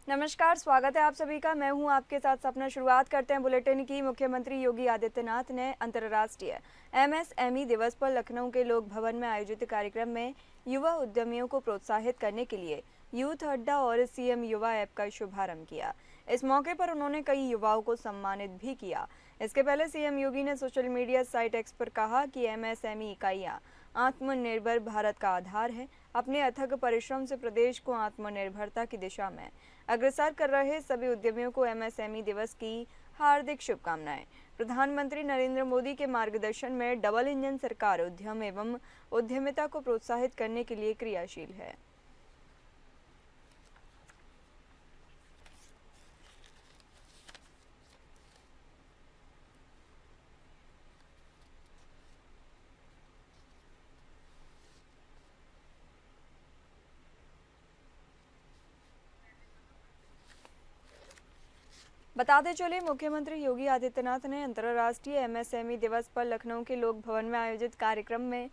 नमस्कार, स्वागत है आप सभी का। मैं हूं आपके साथ सपना। शुरुआत करते हैं बुलेटिन की। मुख्यमंत्री योगी आदित्यनाथ ने अंतर्राष्ट्रीय एमएसएमई दिवस पर लखनऊ के लोक भवन में आयोजित कार्यक्रम में युवा उद्यमियों को प्रोत्साहित करने के लिए यूथ अड्डा और सीएम युवा ऐप का शुभारंभ किया। इस मौके पर उन्होंने कई युवाओं को सम्मानित भी किया। इसके पहले सीएम योगी ने सोशल मीडिया साइट एक्स पर कहा कि एमएसएमई इकाइयाँ आत्मनिर्भर भारत का आधार है। अपने अथक परिश्रम से प्रदेश को आत्मनिर्भरता की दिशा में अग्रसर कर रहे सभी उद्यमियों को एमएसएमई दिवस की हार्दिक शुभकामनाएं। प्रधानमंत्री नरेंद्र मोदी के मार्गदर्शन में डबल इंजन सरकार उद्यम एवं उद्यमिता को प्रोत्साहित करने के लिए क्रियाशील है। बताते चले, मुख्यमंत्री योगी आदित्यनाथ ने अंतर्राष्ट्रीय एमएसएमई दिवस पर लखनऊ के लोक भवन में आयोजित कार्यक्रम में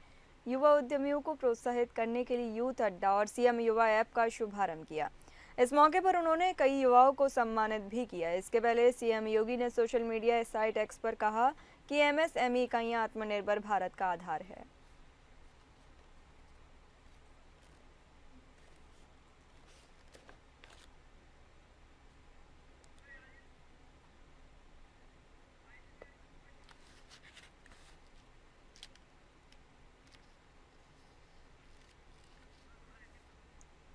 युवा उद्यमियों को प्रोत्साहित करने के लिए यूथ अड्डा और सीएम युवा ऐप का शुभारंभ किया। इस मौके पर उन्होंने कई युवाओं को सम्मानित भी किया। इसके पहले सीएम योगी ने सोशल मीडिया साइट एक्स पर कहा कि एमएसएमई इकाइयां आत्मनिर्भर भारत का आधार है।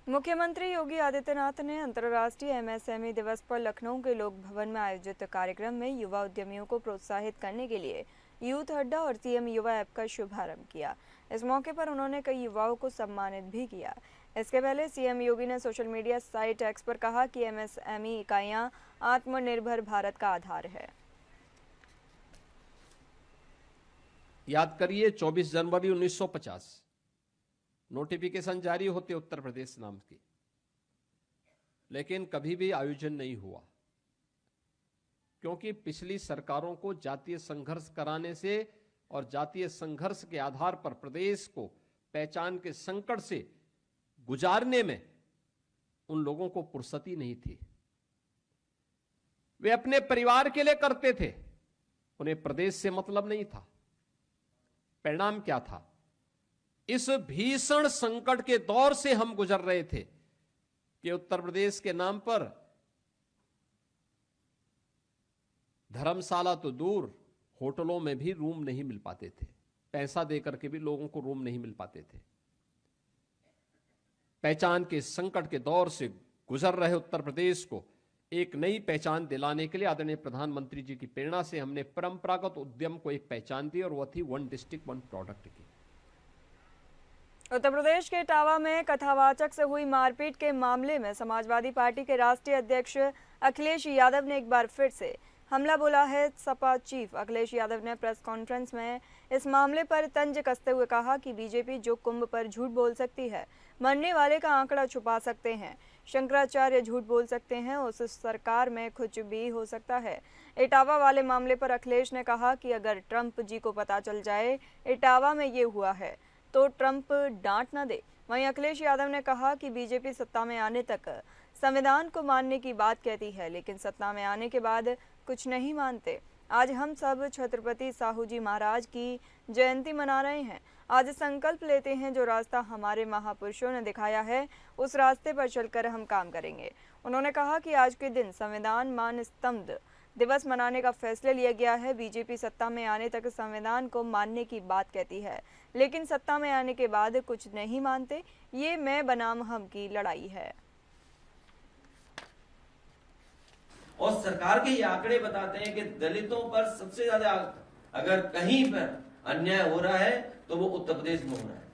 मुख्यमंत्री योगी आदित्यनाथ ने अंतर्राष्ट्रीय एमएसएमई दिवस पर लखनऊ के लोक भवन में आयोजित कार्यक्रम में युवा उद्यमियों को प्रोत्साहित करने के लिए यूथ अड्डा और सीएम युवा ऐप का शुभारंभ किया। इस मौके पर उन्होंने कई युवाओं को सम्मानित भी किया। इसके पहले सीएम योगी ने सोशल मीडिया साइट एक्स पर कहा कि एमएसएमई इकाइयां आत्मनिर्भर भारत का आधार है। याद करिए 24 जनवरी 1950 नोटिफिकेशन जारी होते उत्तर प्रदेश नाम की, लेकिन कभी भी आयोजन नहीं हुआ क्योंकि पिछली सरकारों को जातीय संघर्ष कराने से और जातीय संघर्ष के आधार पर प्रदेश को पहचान के संकट से गुजारने में उन लोगों को फुर्सत ही नहीं थी। वे अपने परिवार के लिए करते थे, उन्हें प्रदेश से मतलब नहीं था। परिणाम क्या था? इस भीषण संकट के दौर से हम गुजर रहे थे कि उत्तर प्रदेश के नाम पर धर्मशाला तो दूर, होटलों में भी रूम नहीं मिल पाते थे। पैसा देकर के भी लोगों को रूम नहीं मिल पाते थे। पहचान के संकट के दौर से गुजर रहे उत्तर प्रदेश को एक नई पहचान दिलाने के लिए आदरणीय प्रधानमंत्री जी की प्रेरणा से हमने परंपरागत उद्यम को एक पहचान दी और वह थी वन डिस्ट्रिक्ट वन प्रोडक्ट की। उत्तर प्रदेश के इटावा में कथावाचक से हुई मारपीट के मामले में समाजवादी पार्टी के राष्ट्रीय अध्यक्ष अखिलेश यादव ने एक बार फिर से हमला बोला है। सपा चीफ अखिलेश यादव ने प्रेस कॉन्फ्रेंस में इस मामले पर तंज कसते हुए कहा कि बीजेपी जो कुंभ पर झूठ बोल सकती है, मरने वाले का आंकड़ा छुपा सकते हैं, शंकराचार्य झूठ बोल सकते हैं, उस सरकार में कुछ भी हो सकता है। इटावा वाले मामले पर अखिलेश ने कहा कि अगर ट्रंप जी को पता चल जाए इटावा में ये हुआ है तो ट्रंप डांट न दे। वहीं अखिलेश यादव ने कहा कि बीजेपी सत्ता में आने तक संविधान को मानने की बात कहती है, लेकिन सत्ता में आने के बाद कुछ नहीं मानते। आज हम सब छत्रपति साहू जी महाराज की जयंती मना रहे हैं। आज संकल्प लेते हैं जो रास्ता हमारे महापुरुषों ने दिखाया है उस रास्ते पर चलकर हम काम करेंगे। उन्होंने कहा कि आज के दिन संविधान मान स्तंभ दिवस मनाने का फैसला लिया गया है। बीजेपी सत्ता में आने तक संविधान को मानने की बात कहती है, लेकिन सत्ता में आने के बाद कुछ नहीं मानते। ये मैं बनाम हम की लड़ाई है। और सरकार के ये आंकड़े बताते हैं कि दलितों पर सबसे ज्यादा अगर कहीं पर अन्याय हो रहा है तो वो उत्तर प्रदेश में हो रहा है।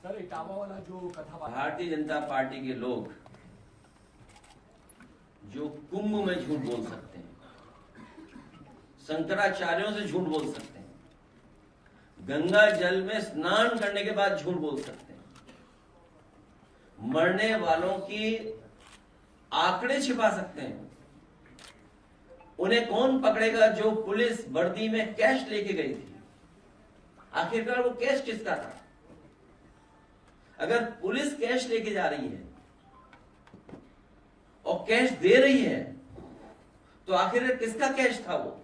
सर, इटावा वाला जो कथा, भारतीय जनता पार्टी के लोग जो कुंभ में झूठ बोल सकते हैं, शंकराचार्यों से झूठ बोल सकते हैं, गंगा जल में स्नान करने के बाद झूठ बोल सकते हैं, मरने वालों की आंकड़े छिपा सकते हैं, उन्हें कौन पकड़ेगा जो पुलिस वर्दी में कैश लेके गई थी? आखिरकार वो कैश किसका था? अगर पुलिस कैश लेके जा रही है कैश दे रही है, तो आखिर किसका कैश था वो?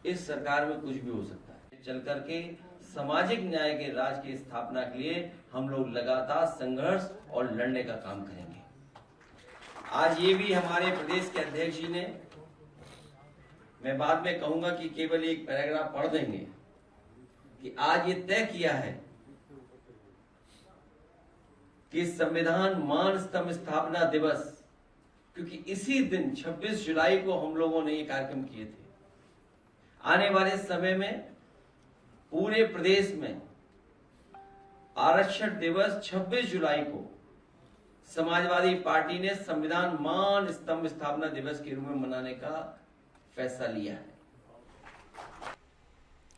इस सरकार में कुछ भी हो सकता है। चल करके सामाजिक न्याय के राज की स्थापना के लिए हम लोग लगातार संघर्ष और लड़ने का काम करेंगे। आज ये भी हमारे प्रदेश के अध्यक्ष जी ने, मैं बाद में कहूंगा कि केवल एक पैराग्राफ पढ़ देंगे कि आज ये तय किया है कि संविधान मान स्तंभ स्थापना दिवस, क्योंकि इसी दिन 26 जुलाई को हम लोगों ने ये कार्यक्रम किए थे, आने वाले समय में पूरे प्रदेश में आरक्षण दिवस 26 जुलाई को समाजवादी पार्टी ने संविधान मान स्तंभ स्थापना दिवस के रूप में मनाने का फैसला लिया है।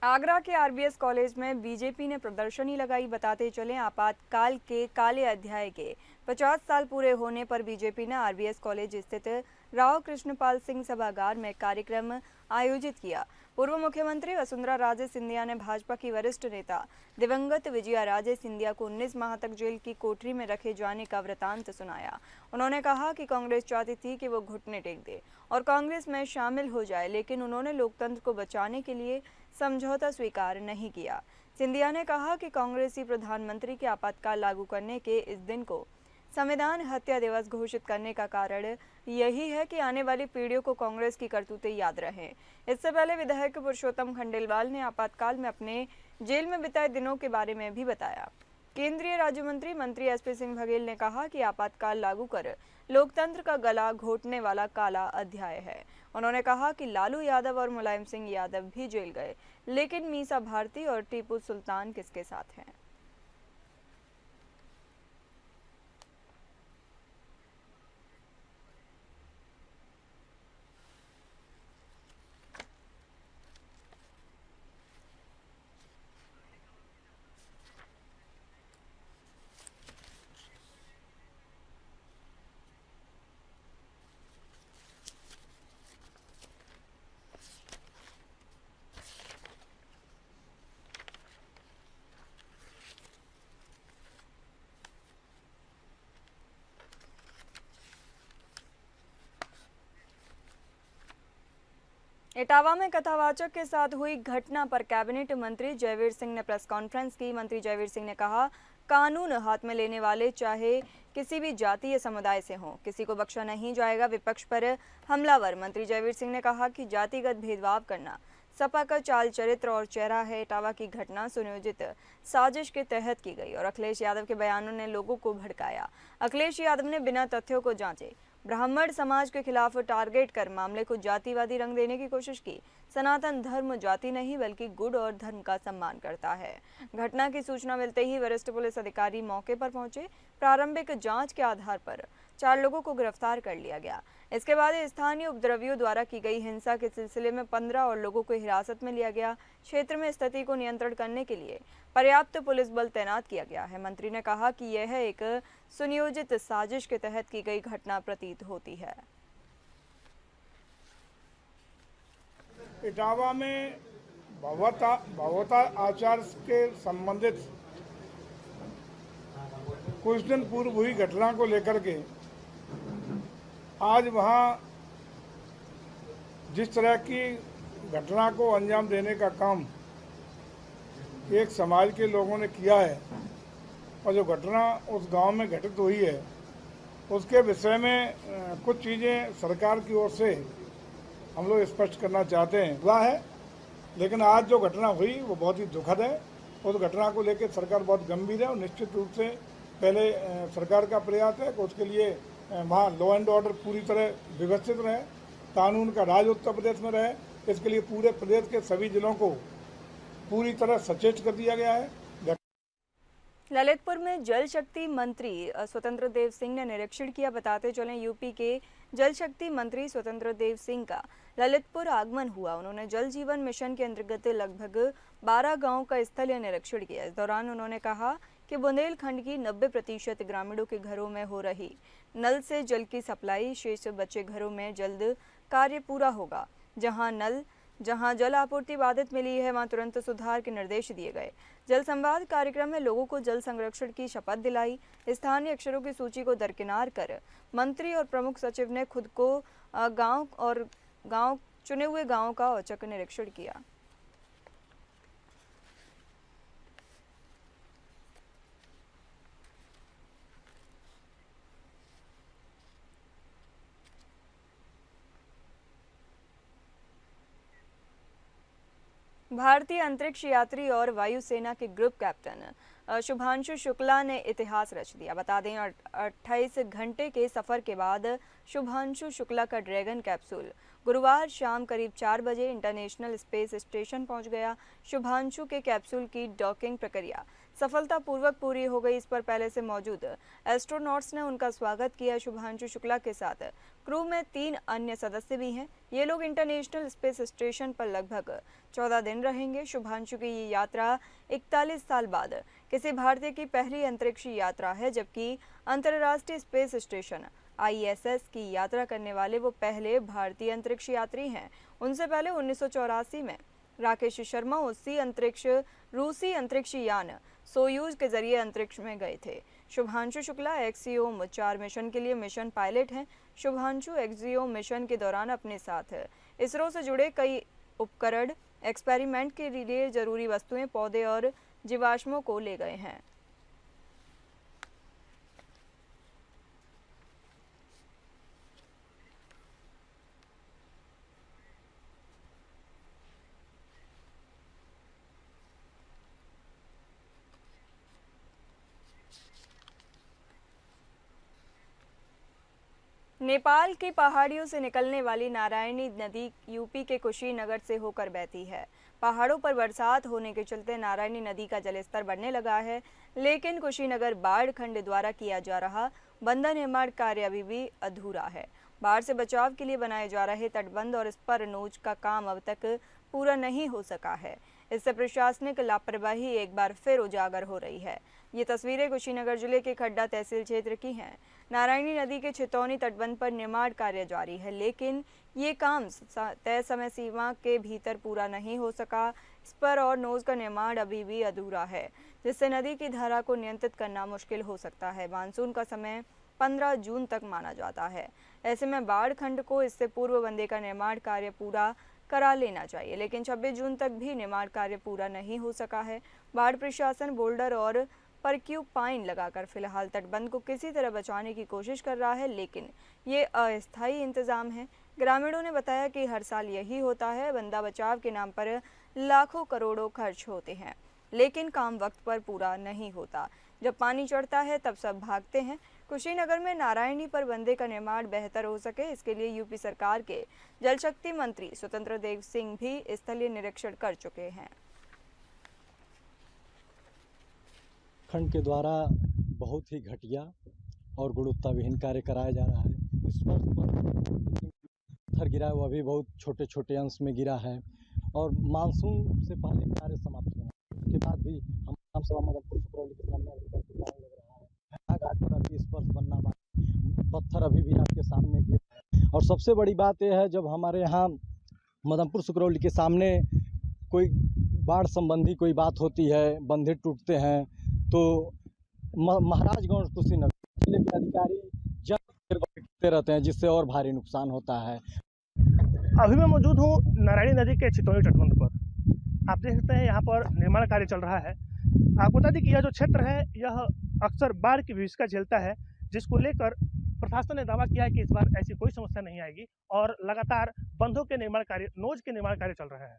आगरा के आरबीएस कॉलेज में बीजेपी ने प्रदर्शनी लगाई। बताते चले आपातकाल के काले अध्याय के 50 साल पूरे होने पर बीजेपी ने आरबीएस कॉलेज स्थित राव कृष्णपाल सिंह सभागार में कार्यक्रम आयोजित किया। पूर्व मुख्यमंत्री वसुंधरा राजे सिंधिया ने भाजपा की वरिष्ठ नेता दिवंगत विजया राजे सिंधिया को 19 माह तक जेल की कोठरी में रखे जाने का वृतांत सुनाया। उन्होंने कहा कि कांग्रेस चाहती थी कि वो घुटने टेक दे और कांग्रेस में शामिल हो जाए, लेकिन उन्होंने लोकतंत्र को बचाने के लिए समझौता स्वीकार नहीं किया। सिंधिया ने कहा कि कांग्रेसी प्रधानमंत्री के आपातकाल लागू करने के इस दिन को संविधान हत्या दिवस घोषित करने का कारण यही है कि आने वाली पीढ़ियों को कांग्रेस की करतूतें याद रहें। इससे पहले विधायक पुरुषोत्तम खंडेलवाल ने आपातकाल में अपने जेल में बिताए दिनों के बारे में भी बताया। केंद्रीय राज्य मंत्री एसपी सिंह बघेल ने कहा कि आपातकाल लागू कर लोकतंत्र का गला घोटने वाला काला अध्याय है। उन्होंने कहा कि लालू यादव और मुलायम सिंह यादव भी जेल गए, लेकिन मीसा भारती और टीपू सुल्तान किसके साथ हैं? इटावा में कथावाचक के साथ हुई घटना पर कैबिनेट मंत्री जयवीर सिंह ने प्रेस कॉन्फ्रेंस की। मंत्री जयवीर सिंह ने कहा, कानून हाथ में लेने वाले चाहे किसी भी जातीय समुदाय से हों, किसी को बख्शा नहीं जाएगा। विपक्ष पर हमलावर मंत्री जयवीर सिंह ने कहा कि जातिगत भेदभाव करना सपा का चाल चरित्र और चेहरा है। इटावा की घटना सुनियोजित साजिश के तहत की गई और अखिलेश यादव के बयानों ने लोगों को भड़काया। अखिलेश यादव ने बिना तथ्यों को जांचे ब्राह्मण समाज के खिलाफ टारगेट कर मामले को जातिवादी रंग देने की कोशिश की। सनातन धर्म जाति नहीं बल्कि गुण और धर्म का सम्मान करता है। घटना की सूचना मिलते ही वरिष्ठ पुलिस अधिकारी मौके पर पहुंचे। प्रारंभिक जांच के आधार पर 4 लोगों को गिरफ्तार कर लिया गया। इसके बाद स्थानीय उपद्रवियों द्वारा की गई हिंसा के सिलसिले में 15 और लोगों को हिरासत में लिया गया। क्षेत्र में स्थिति को नियंत्रण करने के लिए पर्याप्त पुलिस बल तैनात किया गया है। मंत्री ने कहा कि यह एक सुनियोजित साजिश के तहत की गई घटना प्रतीत होती है। इटावा में भगवता आचार के संबंधित कुछ दिन पूर्व हुई घटना को लेकर के आज वहाँ जिस तरह की घटना को अंजाम देने का काम एक समाज के लोगों ने किया है और जो घटना उस गांव में घटित हुई है उसके विषय में कुछ चीज़ें सरकार की ओर से हम लोग स्पष्ट करना चाहते हैं। हुआ है, लेकिन आज जो घटना हुई वो बहुत ही दुखद है। उस घटना को लेकर सरकार बहुत गंभीर है और निश्चित रूप से पहले सरकार का प्रयास है कि उसके लिए वहाँ लॉ एंड ऑर्डर पूरी तरह व्यवस्थित रहे, कानून का राज उत्तर प्रदेश में रहे। इसके लिए पूरे प्रदेश के सभी जिलों को पूरी तरह सचेत कर दिया गया है। ललितपुर में जल शक्ति मंत्री स्वतंत्र देव सिंह ने निरीक्षण किया। बताते चलें, यूपी के जल शक्ति मंत्री स्वतंत्र देव सिंह का ललितपुर आगमन हुआ। उन्होंने जल जीवन मिशन के अंतर्गत लगभग 12 गांवों का स्थलीय निरीक्षण किया। इस दौरान उन्होंने कहा कि बुंदेलखंड की 90% ग्रामीणों के घरों में हो रही नल से जल की सप्लाई, शेष बचे घरों में जल्द कार्य पूरा होगा। जहां जल आपूर्ति बाधित मिली है वहां तुरंत सुधार के निर्देश दिए गए। जल संवाद कार्यक्रम में लोगों को जल संरक्षण की शपथ दिलाई। स्थानीय अक्षरों की सूची को दरकिनार कर मंत्री और प्रमुख सचिव ने खुद को चुने हुए गाँव का औचक निरीक्षण किया। भारतीय अंतरिक्ष यात्री और वायुसेना के ग्रुप कैप्टन शुभांशु शुक्ला ने इतिहास रच दिया। बता दें 28 घंटे के सफर के बाद शुभांशु शुक्ला का ड्रैगन कैप्सूल गुरुवार शाम करीब 4 बजे इंटरनेशनल स्पेस स्टेशन पहुंच गया। शुभांशु के कैप्सूल की डॉकिंग प्रक्रिया सफलतापूर्वक पूरी हो गई। इस पर पहले से मौजूद एस्ट्रोनॉट्स ने उनका स्वागत किया। शुभांशु शुक्ला के साथ क्रू में 3 अन्य सदस्य भी हैं। ये लोग इंटरनेशनल स्पेस स्टेशन पर लगभग 14 दिन रहेंगे। शुभांशु की ये यात्रा 41 साल बाद किसी भारतीय की पहली अंतरिक्ष यात्रा है, जबकि अंतर्राष्ट्रीय स्पेस स्टेशन ISS की यात्रा करने वाले वो पहले भारतीय अंतरिक्ष यात्री हैं। उनसे पहले 1984 में राकेश शर्मा रूसी अंतरिक्ष यान सोयूज के जरिए अंतरिक्ष में गए थे। शुभांशु शुक्ला एक्सियोम 4 मिशन के लिए मिशन पायलट हैं। शुभांशु एक्सियोम मिशन के दौरान अपने साथ इसरो से जुड़े कई उपकरण एक्सपेरिमेंट के लिए जरूरी वस्तुएं, पौधे और जीवाश्मों को ले गए हैं। नेपाल की पहाड़ियों से निकलने वाली नारायणी नदी यूपी के कुशीनगर से होकर बहती है। पहाड़ों पर बरसात होने के चलते नारायणी नदी का जलस्तर बढ़ने लगा है, लेकिन कुशीनगर बाढ़ खंड द्वारा किया जा रहा बंधन निर्माण कार्य अभी भी अधूरा है। बाढ़ से बचाव के लिए बनाए जा रहे तटबंध और स्पर नोज का काम अब तक पूरा नहीं हो सका है। इससे प्रशासनिक लापरवाही एक बार फिर उजागर हो रही है। ये तस्वीरें कुशीनगर जिले के खड्डा तहसील क्षेत्र की हैं। नारायणी नदी के छितौनी तटबंध पर निर्माण कार्य जारी है, लेकिन ये काम तय समय सीमा के भीतर पूरा नहीं हो सका। स्पर और नोज का निर्माण अभी भी अधूरा है, जिससे नदी की धारा को नियंत्रित करना मुश्किल हो सकता है। मानसून का समय 15 जून तक माना जाता है। ऐसे में बाढ़ खंड को इससे पूर्व बंधे का निर्माण कार्य पूरा करा लेना चाहिए, लेकिन 26 जून तक भी निर्माण कार्य पूरा नहीं हो सका है। बाढ़ प्रशासन बोल्डर और परक्यूपाइन लगाकर फिलहाल तटबंध को किसी तरह बचाने की कोशिश कर रहा है, लेकिन ये अस्थायी इंतजाम है। ग्रामीणों ने बताया कि हर साल यही होता है, बंदा बचाव के नाम पर लाखों करोड़ों खर्च होते हैं, लेकिन काम वक्त पर पूरा नहीं होता। जब पानी चढ़ता है तब सब भागते हैं। कुशीनगर में नारायणी पर बंदे का निर्माण बेहतर हो सके, इसके लिए यूपी सरकार के जल शक्ति मंत्री स्वतंत्र देव सिंह भी स्थलीय निरीक्षण कर चुके हैं। खंड के द्वारा बहुत ही घटिया और गुणवत्ताविहीन कार्य कराया जा रहा है। इस वर्ष पर पत्थर गिरा है, वह भी बहुत छोटे छोटे अंश में गिरा है और मानसून से पहले कार्य समाप्त हुआ। उसके बाद भी हम सभा मदनपुर सुकरौली के सामने अभी तक लग रहा है। घाट पर अभी स्पर्श बनना बाकी, पत्थर अभी भी आपके सामने गिर रहे हैं। और सबसे बड़ी बात यह है, जब हमारे यहाँ मदनपुर सुकरौली के सामने कोई बाढ़ संबंधी कोई बात होती है, बंधे टूटते हैं, तो महाराजगंज कुशीनगर जिले के अधिकारी जब रहते हैं, जिससे और भारी नुकसान होता है। अभी मैं मौजूद हूँ नारायणी नदी के छितौनी तटबंध पर। आप देख सकते हैं यहाँ पर निर्माण कार्य चल रहा है। आपको बता दें कि यह जो क्षेत्र है यह अक्सर बाढ़ की विभीषिका झेलता है, जिसको लेकर प्रशासन ने दावा किया है कि इस बार ऐसी कोई समस्या नहीं आएगी और लगातार बंधों के निर्माण कार्य, नोज के निर्माण कार्य चल रहे हैं।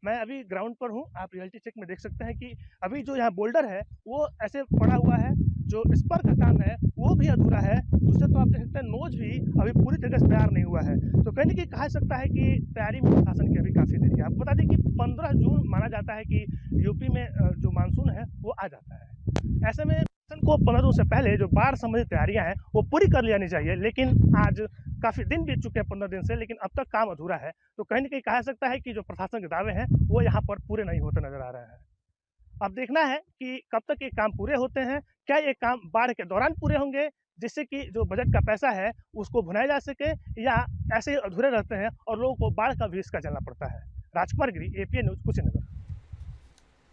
मैं अभी ग्राउंड पर हूँ, आप रियलिटी चेक में देख सकते हैं कि अभी जो यहाँ बोल्डर है वो ऐसे पड़ा हुआ है, जो स्पर का काम है वो भी अधूरा है। दूसरे तो आप देख सकते हैं नोज भी अभी पूरी तरह से तैयार नहीं हुआ है। तो कहने की कहा सकता है कि तैयारी में प्रशासन की अभी काफ़ी देरी है। आपको बता दें कि 15 जून माना जाता है कि यूपी में जो मानसून है वो आ जाता है। ऐसे में को 15 जून से पहले जो बाढ़ संबंधी तैयारियां हैं वो पूरी कर लेनी चाहिए, लेकिन आज काफ़ी दिन बीत चुके हैं 15 दिन से, लेकिन अब तक काम अधूरा है। तो कहीं ना कहीं कहा सकता है कि जो प्रशासन के दावे हैं वो यहाँ पर पूरे नहीं होते नजर आ रहे हैं। अब देखना है कि कब तक ये काम पूरे होते हैं। क्या ये काम बाढ़ के दौरान पूरे होंगे, जिससे कि जो बजट का पैसा है उसको भुनाया जा सके, या ऐसे ही अधूरे रहते हैं और लोगों को बाढ़ का भी इसका झेलना पड़ता है। राजकुमार गिरी, APN न्यूज़, कुशीनगर।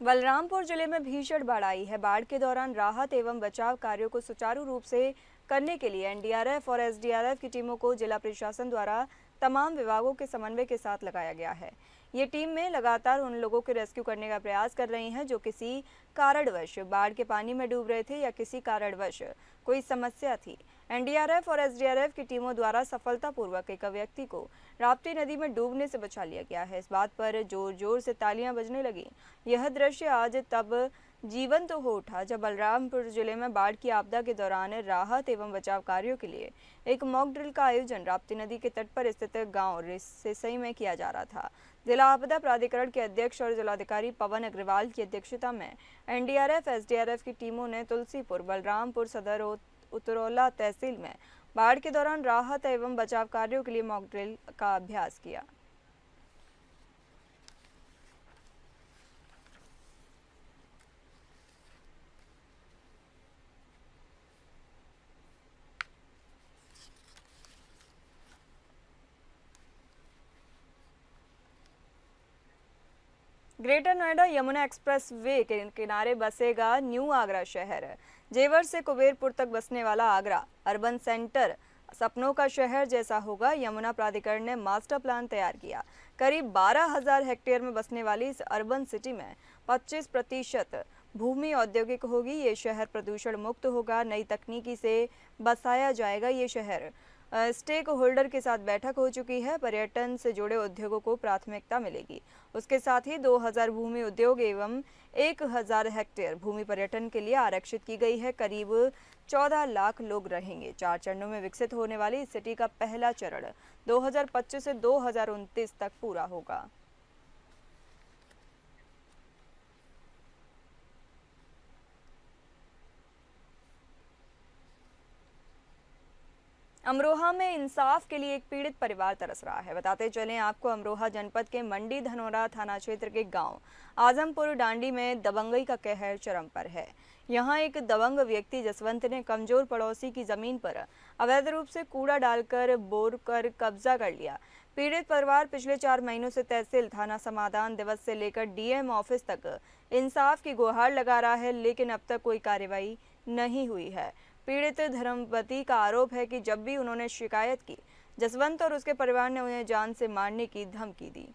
बलरामपुर जिले में भीषण बाढ़ आई है। बाढ़ के दौरान राहत एवं बचाव कार्यों को सुचारू रूप से करने के लिए एनडीआरएफ और एसडीआरएफ की टीमों को जिला प्रशासन द्वारा तमाम विभागों के समन्वय के साथ लगाया गया है। ये टीम में लगातार उन लोगों को रेस्क्यू करने का प्रयास कर रही हैं जो किसी कारणवश बाढ़ के पानी में डूब रहे थे या किसी कारणवश कोई समस्या थी। एनडीआरएफ और एसडीआरएफ की टीमों द्वारा सफलतापूर्वक एक व्यक्ति को राप्ती नदी में डूबने से बचा लिया गया है। इस बात पर जोर जोर से तालियां बजने लगी। यह दृश्य आज तब जीवंत हो उठा जब बलरामपुर जिले में बाढ़ की आपदा के दौरान राहत एवं बचाव कार्यों के लिए एक मॉक ड्रिल का आयोजन राप्ती नदी के तट पर स्थित गांव रिसई में किया जा रहा था। जिला आपदा प्राधिकरण के अध्यक्ष और जिलाधिकारी पवन अग्रवाल की अध्यक्षता में एनडीआरएफ एसडीआरएफ की टीमों ने तुलसीपुर, बलरामपुर सदर और उतरौला तहसील में बाढ़ के दौरान राहत एवं बचाव कार्यों के लिए मॉक ड्रिल का अभ्यास किया। Greater Noida Yamuna express way के किनारे बसेगा न्यू आगरा शहर। जेवर से कुबेरपुर तक बसने वाला आगरा अर्बन सेंटर सपनों का शहर जैसा होगा। यमुना प्राधिकरण ने मास्टर प्लान तैयार किया। करीब 12,000 हेक्टेयर में बसने वाली इस अर्बन सिटी में 25% भूमि औद्योगिक होगी। ये शहर प्रदूषण मुक्त होगा। नई तकनीकी से बसाया जाएगा। ये शहर स्टेक होल्डर के साथ बैठक हो चुकी है। पर्यटन से जुड़े उद्योगों को प्राथमिकता मिलेगी। उसके साथ ही 2000 भूमि उद्योग एवं 1000 हेक्टेयर भूमि पर्यटन के लिए आरक्षित की गई है। करीब 14 लाख लोग रहेंगे। 4 चरणों में विकसित होने वाली इस सिटी का पहला चरण 2025 से 2029 तक पूरा होगा। अमरोहा में इंसाफ के लिए एक पीड़ित परिवार तरस रहा है। बताते चलें आपको, अमरोहा जनपद के मंडी धनौरा थाना क्षेत्र के गांव आजमपुर डांडी में दबंगई का कहर चरम पर है। यहां एक दबंग व्यक्ति जसवंत ने कमजोर पड़ोसी की जमीन पर अवैध रूप से कूड़ा डालकर बोर कर कब्जा कर लिया। पीड़ित परिवार पिछले 4 महीनों से तहसील, थाना समाधान दिवस से लेकर डीएम ऑफिस तक इंसाफ की गुहार लगा रहा है, लेकिन अब तक कोई कार्रवाई नहीं हुई है। पीड़ित धर्मवती का आरोप है कि जब भी उन्होंने शिकायत की, जसवंत और उसके परिवार ने उन्हें जान से मारने की धमकी दी।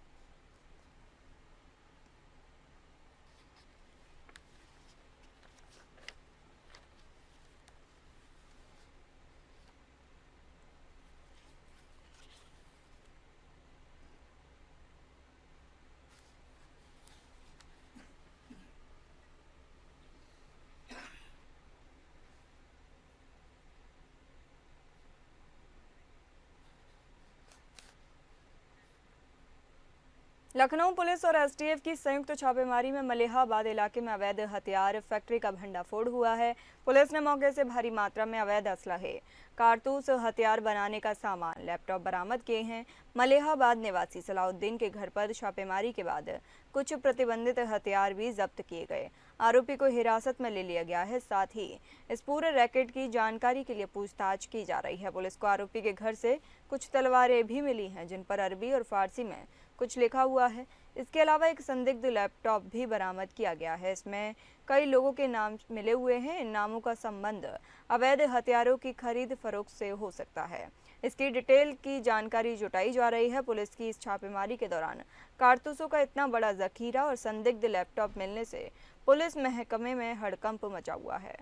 लखनऊ पुलिस और एसटीएफ की संयुक्त छापेमारी में मलिहाबाद इलाके में अवैध हथियार फैक्ट्री का भंडाफोड़ हुआ है। पुलिस ने मौके से भारी मात्रा में अवैध असलहे, कारतूस, हथियार बनाने का सामान, लैपटॉप बरामद किए हैं। मलिहाबाद निवासी सलाउद्दीन के घर पर छापेमारी के बाद कुछ प्रतिबंधित हथियार भी जब्त किए गए। आरोपी को हिरासत में ले लिया गया है। साथ ही इस पूरे रैकेट की जानकारी के लिए पूछताछ की जा रही है। पुलिस को आरोपी के घर से कुछ तलवारें भी मिली हैं, जिन पर अरबी और फारसी में कुछ लिखा हुआ है। इसके अलावा एक संदिग्ध लैपटॉप भी बरामद किया गया है। इसमें कई लोगों के नाम मिले हुए हैं। इन नामों का संबंध अवैध हथियारों की खरीद फरोख्त से हो सकता है। इसकी डिटेल की जानकारी जुटाई जा रही है। पुलिस की इस छापेमारी के दौरान कारतूसों का इतना बड़ा जखीरा और संदिग्ध लैपटॉप मिलने से पुलिस महकमे में हड़कंप मचा हुआ है।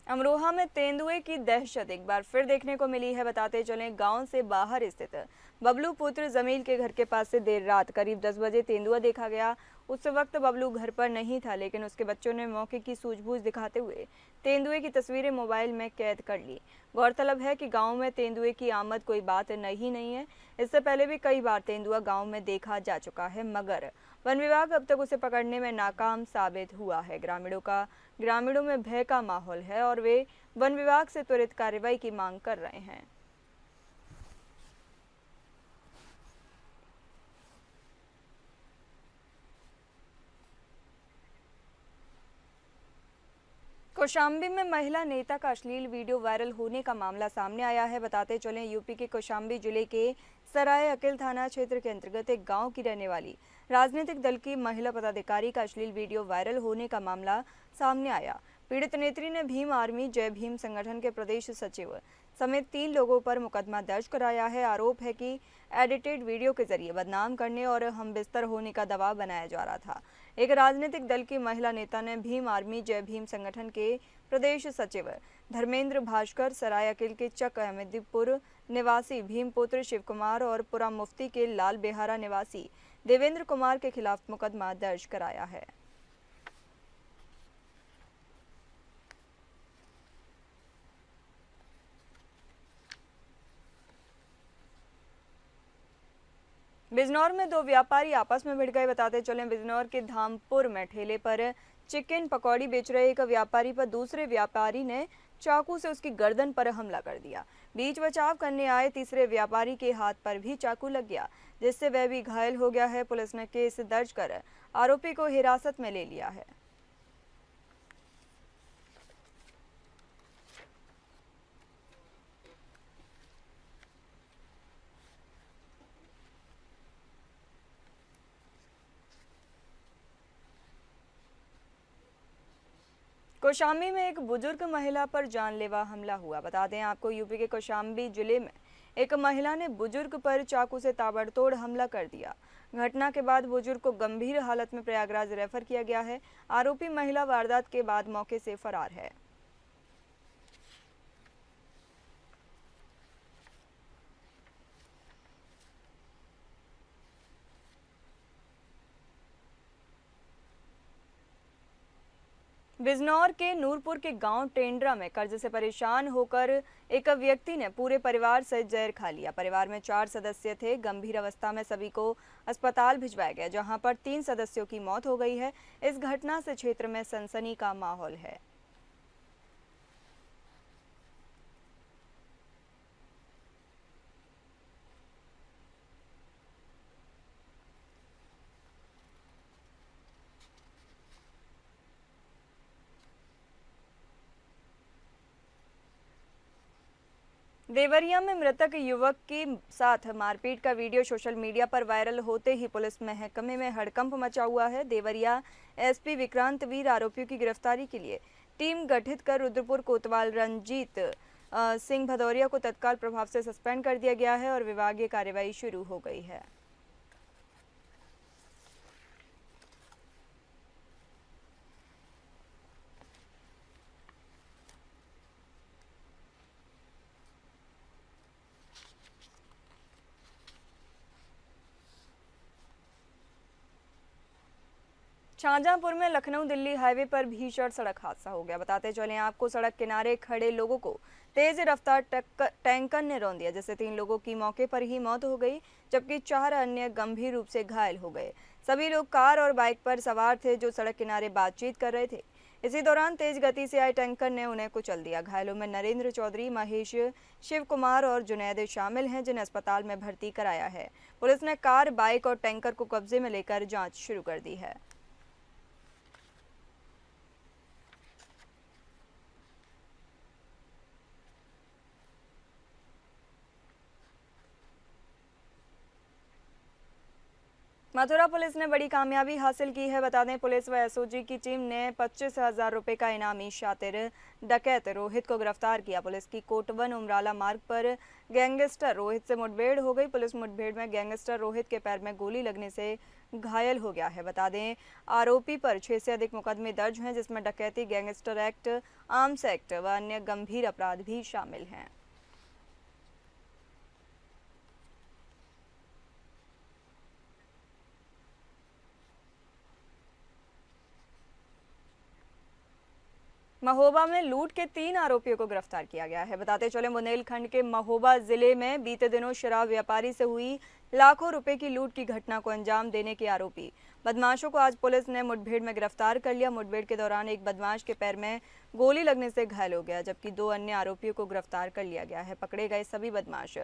अमरोहा में तेंदुए की दहशत एक बार फिर देखने को मिली है। बताते चलें, गांव से बाहर स्थित बबलू पुत्र जमील के घर के पास से देर रात करीब 10 बजे तेंदुआ देखा गया। उस वक्त बबलू घर पर नहीं था, लेकिन उसके बच्चों ने मौके की सूझबूझ दिखाते हुए तेंदुए की तस्वीरें मोबाइल में कैद कर ली। गौरतलब है कि गांव में तेंदुए की आमद कोई बात नहीं है। इससे पहले भी कई बार तेंदुआ गांव में देखा जा चुका है, मगर वन विभाग अब तक उसे पकड़ने में नाकाम साबित हुआ है। ग्रामीणों में भय का माहौल है और वे वन विभाग से त्वरित कार्रवाई की मांग कर रहे हैं। कौशाम्बी में महिला नेता का अश्लील वीडियो वायरल होने का मामला सामने आया है। बताते चलें, यूपी के कौशाम्बी जिले के सराय अकिल थाना क्षेत्र के अंतर्गत एक गांव की रहने वाली राजनीतिक दल की महिला पदाधिकारी का अश्लील वीडियो वायरल होने का मामला सामने आया। पीड़ित नेत्री ने भीम आर्मी जय भीम संगठन के प्रदेश सचिव समेत 3 लोगों पर मुकदमा दर्ज कराया है। आरोप है कि एडिटेड वीडियो के जरिए बदनाम करने और हम बिस्तर होने का दबाव बनाया जा रहा था। एक राजनीतिक दल की महिला नेता ने भीम आर्मी जय भीम संगठन के प्रदेश सचिव धर्मेंद्र भास्कर, सराय अकिल के चक अहमदीपुर निवासी भीमपुत्र शिव कुमार और पुरा मुफ्ती के लाल बेहारा निवासी देवेंद्र कुमार के खिलाफ मुकदमा दर्ज कराया है। बिजनौर में 2 व्यापारी आपस में भिड़ गए। बताते चलें, बिजनौर के धामपुर में ठेले पर चिकन पकौड़ी बेच रहे एक व्यापारी पर दूसरे व्यापारी ने चाकू से उसकी गर्दन पर हमला कर दिया। बीच बचाव करने आए तीसरे व्यापारी के हाथ पर भी चाकू लग गया, जिससे वह भी घायल हो गया है। पुलिस ने केस दर्ज कर आरोपी को हिरासत में ले लिया है। कौशाम्बी में एक बुजुर्ग महिला पर जानलेवा हमला हुआ। बता दें आपको, यूपी के कौशाम्बी जिले में एक महिला ने बुजुर्ग पर चाकू से ताबड़तोड़ हमला कर दिया। घटना के बाद बुजुर्ग को गंभीर हालत में प्रयागराज रेफर किया गया है। आरोपी महिला वारदात के बाद मौके से फरार है। बिजनौर के नूरपुर के गांव टेंडरा में कर्ज से परेशान होकर एक व्यक्ति ने पूरे परिवार से जहर खा लिया। परिवार में 4 सदस्य थे। गंभीर अवस्था में सभी को अस्पताल भिजवाया गया, जहां पर 3 सदस्यों की मौत हो गई है। इस घटना से क्षेत्र में सनसनी का माहौल है। देवरिया में मृतक युवक के साथ मारपीट का वीडियो सोशल मीडिया पर वायरल होते ही पुलिस महकमे में हड़कंप मचा हुआ है। देवरिया एसपी विक्रांत वीर आरोपियों की गिरफ्तारी के लिए टीम गठित कर रुद्रपुर कोतवाल रंजीत सिंह भदौरिया को तत्काल प्रभाव से सस्पेंड कर दिया गया है और विभागीय कार्रवाई शुरू हो गई है। शाहजहांपुर में लखनऊ दिल्ली हाईवे पर भीषण सड़क हादसा हो गया। बताते चलें आपको, सड़क किनारे खड़े लोगों को तेज रफ्तार टैंकर ने रौंद दिया, जिससे 3 लोगों की मौके पर ही मौत हो गई, जबकि 4 अन्य गंभीर रूप से घायल हो गए। सभी लोग कार और बाइक पर सवार थे, जो सड़क किनारे बातचीत कर रहे थे। इसी दौरान तेज गति से आए टैंकर ने उन्हें कुचल दिया। घायलों में नरेंद्र चौधरी, महेश, शिव कुमार और जुनैद शामिल हैं, जिन्हें अस्पताल में भर्ती कराया है। पुलिस ने कार, बाइक और टैंकर को कब्जे में लेकर जाँच शुरू कर दी है। मथुरा पुलिस ने बड़ी कामयाबी हासिल की है। बता दें, पुलिस व एसओजी की टीम ने 25,000 रुपये का इनामी शातिर डकैत रोहित को गिरफ्तार किया। पुलिस की कोटवन उमराला मार्ग पर गैंगस्टर रोहित से मुठभेड़ हो गई। पुलिस मुठभेड़ में गैंगस्टर रोहित के पैर में गोली लगने से घायल हो गया है। बता दें, आरोपी पर 6 से अधिक मुकदमे दर्ज हैं, जिसमें डकैती, गैंगस्टर एक्ट, आर्म्स एक्ट व अन्य गंभीर अपराध भी शामिल हैं। महोबा में लूट के 3 आरोपियों को गिरफ्तार किया गया है। बताते चले, बुंदेलखंड के महोबा जिले में बीते दिनों शराब व्यापारी से हुई लाखों रुपए की लूट की घटना को अंजाम देने के आरोपी बदमाशों को आज पुलिस ने मुठभेड़ में गिरफ्तार कर लिया। मुठभेड़ के दौरान एक बदमाश के पैर में गोली लगने से घायल हो गया, जबकि 2 अन्य आरोपियों को गिरफ्तार कर लिया गया है। पकड़े गए सभी बदमाश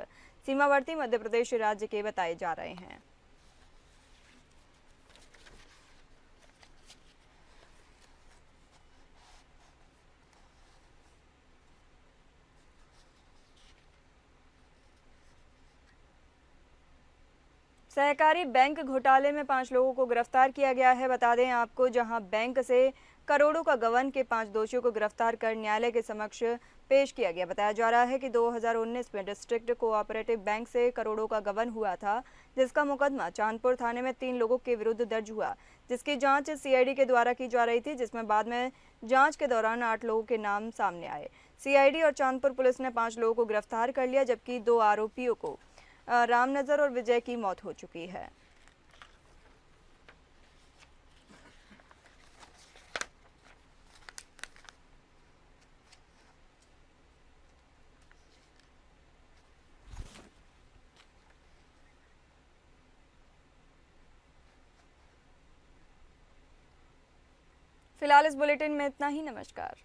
सीमावर्ती मध्य प्रदेश राज्य के बताए जा रहे हैं। सहकारी बैंक घोटाले में 5 लोगों को गिरफ्तार किया गया है। बता दें आपको, जहां बैंक से करोड़ों का गबन के 5 दोषियों को गिरफ्तार कर न्यायालय के समक्ष पेश किया गया। बताया जा रहा है कि 2019 में डिस्ट्रिक्ट कोऑपरेटिव बैंक से करोड़ों का गबन हुआ था, जिसका मुकदमा चांदपुर थाने में 3 लोगों के विरुद्ध दर्ज हुआ, जिसकी जांच सीआईडी के द्वारा की जा रही थी, जिसमें बाद में जांच के दौरान 8 लोगों के नाम सामने आए। सीआईडी और चांदपुर पुलिस ने 5 लोगों को गिरफ्तार कर लिया, जबकि 2 आरोपियों को रामनजर और विजय की मौत हो चुकी है। फिलहाल इस बुलेटिन में इतना ही। नमस्कार।